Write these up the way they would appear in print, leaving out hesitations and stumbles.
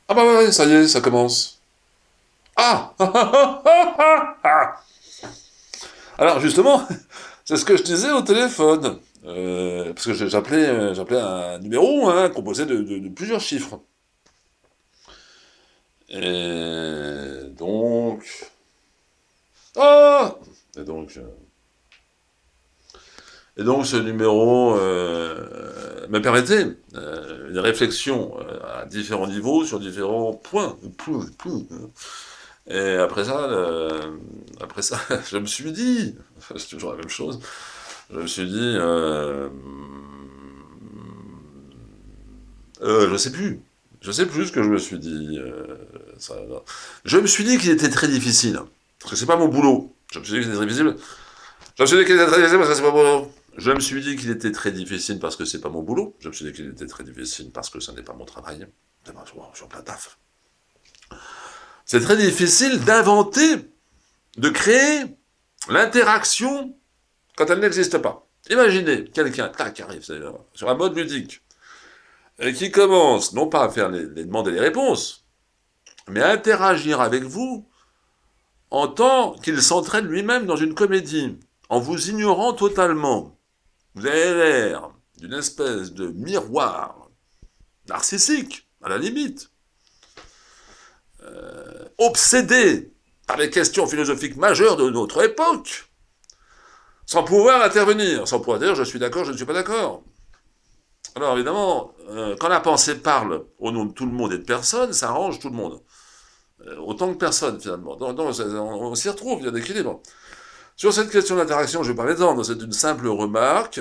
Ah bah ouais, ça y est, ça commence. Ah Alors justement, c'est ce que je disais au téléphone. Parce que j'appelais un numéro hein, composé de plusieurs chiffres. Et donc... Ah et donc, euh, et donc ce numéro me permettait une réflexion à différents niveaux, sur différents points. Et après ça, je me suis dit, c'est toujours la même chose, je me suis dit, je sais plus ce que je me suis dit. Je me suis dit qu'il était très difficile, parce que c'est pas mon boulot. Je me suis dit qu'il était très difficile. Je me suis dit qu'il était très difficile parce que c'est pas mon boulot. Je me suis dit qu'il était très difficile parce que c'est pas mon boulot. Je me suis dit qu'il était très difficile parce que ce n'est pas mon travail. Je suis en plein taf. C'est très difficile d'inventer, de créer l'interaction quand elle n'existe pas. Imaginez quelqu'un, tac, qui arrive sur un mode ludique, et qui commence, non pas à faire les demandes et les réponses, mais à interagir avec vous en tant qu'il s'entraîne lui-même dans une comédie, en vous ignorant totalement. Vous avez l'air d'une espèce de miroir narcissique, à la limite, obsédé par les questions philosophiques majeures de notre époque, sans pouvoir intervenir, sans pouvoir dire je suis d'accord, je ne suis pas d'accord. Alors évidemment, quand la pensée parle au nom de tout le monde et de personne, ça arrange tout le monde. Autant que personne finalement. Donc on s'y retrouve, il y a des équilibres. Sur cette question d'interaction, je vais parler dedans, c'est une simple remarque.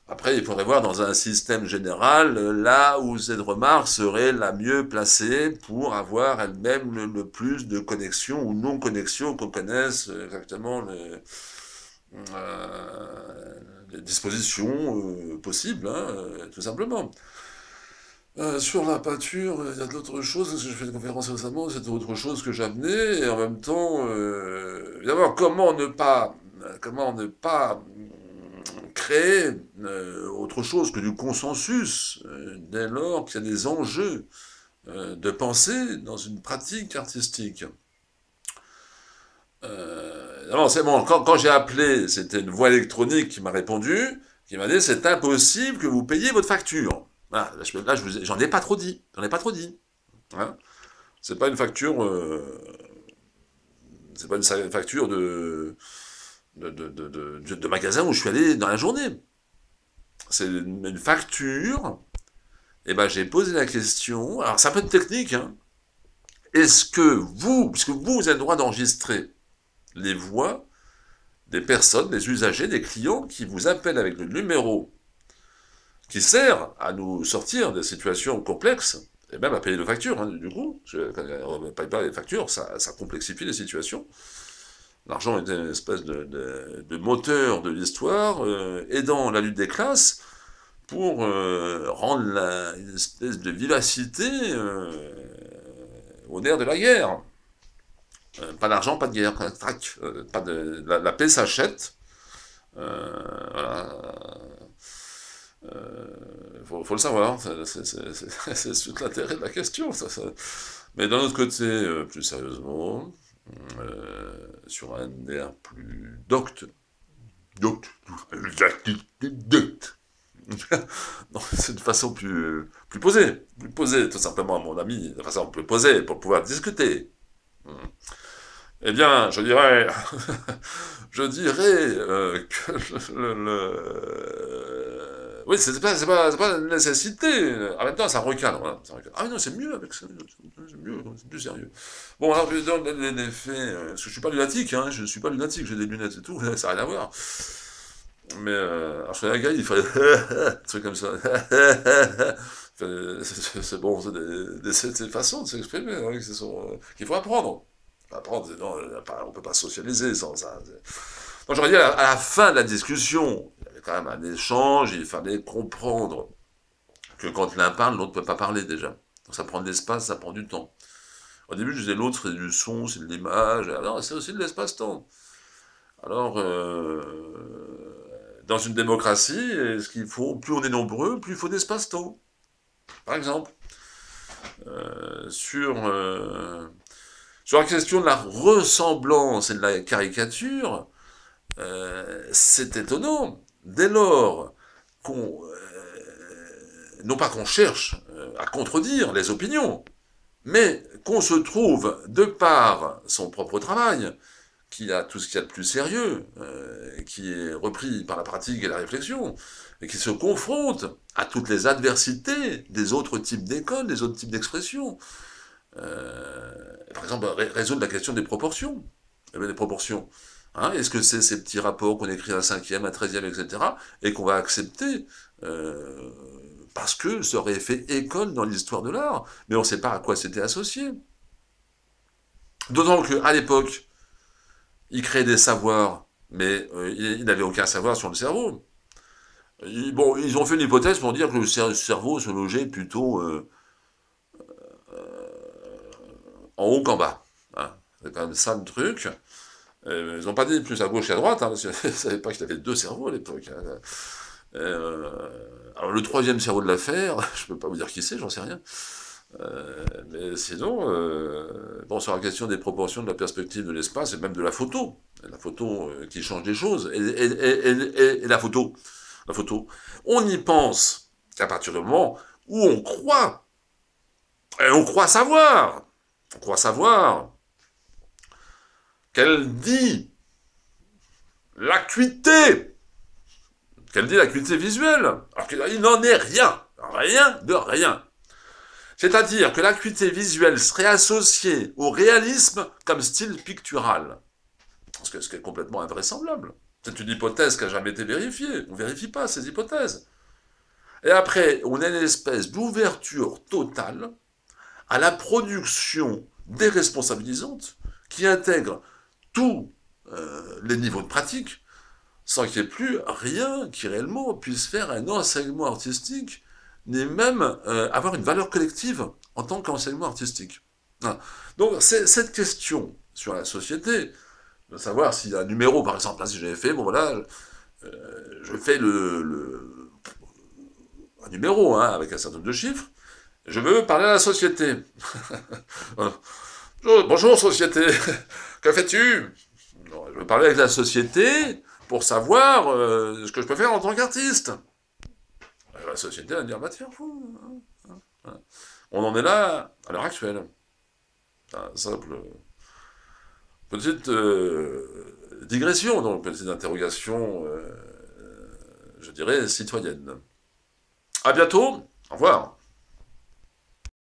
Après, il faudrait voir dans un système général là où cette remarque serait la mieux placée pour avoir elle-même le plus de connexion ou non-connexion qu'on connaisse exactement les dispositions possibles, hein, tout simplement. Sur la peinture, il y a d'autres choses, parce que j'ai fait une conférence récemment, c'est autre chose que j'amenais, et en même temps, évidemment, comment ne pas créer autre chose que du consensus, dès lors qu'il y a des enjeux de pensée dans une pratique artistique. Alors c'est bon, quand j'ai appelé, c'était une voix électronique qui m'a répondu, qui m'a dit c'est impossible que vous payiez votre facture. Voilà, j'en ai pas trop dit, j'en ai pas trop dit. Hein. C'est pas une facture, c'est pas une facture de magasin où je suis allé dans la journée. C'est une facture. Et ben j'ai posé la question. Alors c'est un peu de technique. Hein. Est-ce que vous, puisque vous avez le droit d'enregistrer les voix des personnes, des usagers, des clients qui vous appellent avec le numéro qui sert à nous sortir des situations complexes, et même à payer nos factures, hein, du coup, quand on ne paye pas les factures, ça complexifie les situations. L'argent est une espèce de moteur de l'histoire, aidant la lutte des classes pour rendre une espèce de vivacité au nerf de la guerre. Pas d'argent, pas de guerre, trac, pas la paix s'achète. Voilà. Faut le savoir, c'est tout l'intérêt de la question. Mais d'un autre côté, plus sérieusement, sur un air plus docte, docte, docte. Non, c'est une façon plus posée, tout simplement, mon ami, de façon plus posée pour pouvoir discuter. Eh bien, je dirais, je dirais que oui, c'est pas une nécessité. En même temps, ça recadre. Hein, ça recadre. Ah non, c'est mieux avec ça. C'est mieux, c'est plus sérieux. Bon, alors, je donne les faits. Parce que je suis pas lunatique, hein. Je suis pas lunatique, j'ai des lunettes et tout. Ça n'a rien à voir. Mais, alors, je fais un gars, il fait un truc comme ça. C'est bon, c'est des façons de s'exprimer hein, qu'il faut apprendre. Apprendre, non, on peut pas socialiser sans ça. Donc j'aurais dit à la fin de la discussion, il y avait quand même un échange, il fallait comprendre que quand l'un parle, l'autre ne peut pas parler déjà. Donc ça prend de l'espace, ça prend du temps. Au début, je disais l'autre, c'est du son, c'est de l'image, alors c'est aussi de l'espace-temps. Alors, dans une démocratie, est-ce qu'il faut, plus on est nombreux, plus il faut d'espace-temps, par exemple. sur la question de la ressemblance et de la caricature, c'est étonnant. Dès lors non pas qu'on cherche à contredire les opinions, mais qu'on se trouve, de par son propre travail, qui a tout ce qu'il y a de plus sérieux, qui est repris par la pratique et la réflexion, et qui se confronte à toutes les adversités des autres types d'écoles, des autres types d'expressions. Par exemple, résoudre la question des proportions. Des proportions. Hein, est-ce que c'est ces petits rapports qu'on écrit à un 5e, à un 13e, etc., et qu'on va accepter parce que ça aurait fait école dans l'histoire de l'art, mais on ne sait pas à quoi c'était associé. D'autant qu'à l'époque, ils créaient des savoirs, mais ils n'avaient aucun savoir sur le cerveau. Bon, ils ont fait une hypothèse pour dire que le cerveau se logeait plutôt en haut qu'en bas. Hein. C'est quand même ça le truc. Ils n'ont pas dit plus à gauche qu'à droite, hein, parce qu'ils ne savaient pas qu'il avait deux cerveaux à l'époque. Hein. Alors le troisième cerveau de l'affaire, je ne peux pas vous dire qui c'est, j'en sais rien. Mais sinon, bon, sur la question des proportions de la perspective de l'espace et même de la photo qui change des choses, et la photo, on y pense qu'à partir du moment où on croit, et on croit savoir qu'elle dit l'acuité, visuelle, alors qu'il n'en est rien de rien. C'est-à-dire que l'acuité visuelle serait associée au réalisme comme style pictural. Ce qui est complètement invraisemblable. C'est une hypothèse qui n'a jamais été vérifiée. On ne vérifie pas ces hypothèses. Et après, on a une espèce d'ouverture totale à la production déresponsabilisante qui intègre tous les niveaux de pratique sans qu'il n'y ait plus rien qui réellement puisse faire un enseignement artistique ni même avoir une valeur collective en tant qu'enseignement artistique. Voilà. Donc cette question sur la société, de savoir s'il y a un numéro, par exemple, là, si j'avais fait, bon voilà, je fais un numéro hein, avec un certain nombre de chiffres, je veux parler à la société. Bonjour société, que fais-tu? Je veux parler avec la société pour savoir ce que je peux faire en tant qu'artiste. La société va dire, bah tiens, fou. On en est là à l'heure actuelle. Un simple petite digression, donc petite interrogation, je dirais, citoyenne. À bientôt, au revoir.